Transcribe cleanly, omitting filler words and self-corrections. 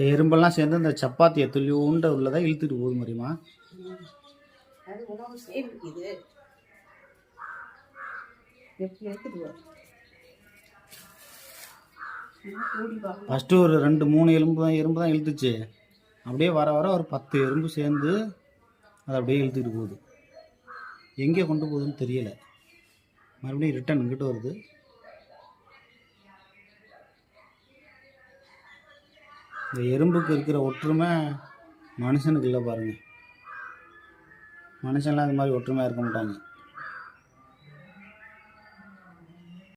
எறும்பெல்லாம் சேர்ந்து இந்த சப்பாத்தியை துள்ளி உண்டை உள்ளதை இழுத்துட்டு போகுது மாதிரிமா. ஃபஸ்ட்டு ஒரு 2-3 எறும்பு தான் இழுத்துச்சு. அப்படியே வர வர ஒரு 10 எறும்பு சேர்ந்து அதை அப்படியே இழுத்துக்கிட்டு போகுது. எங்கே கொண்டு போகுதுன்னு தெரியலை. மறுபடியும் ரிட்டன் இங்கிட்டு வருது. இந்த எறும்புக்கு இருக்கிற ஒற்றுமை மனுஷனுக்கு இல்லை பாருங்கள். மனுஷன்லாம் அது மாதிரி ஒற்றுமையாக இருக்க மாட்டாங்க.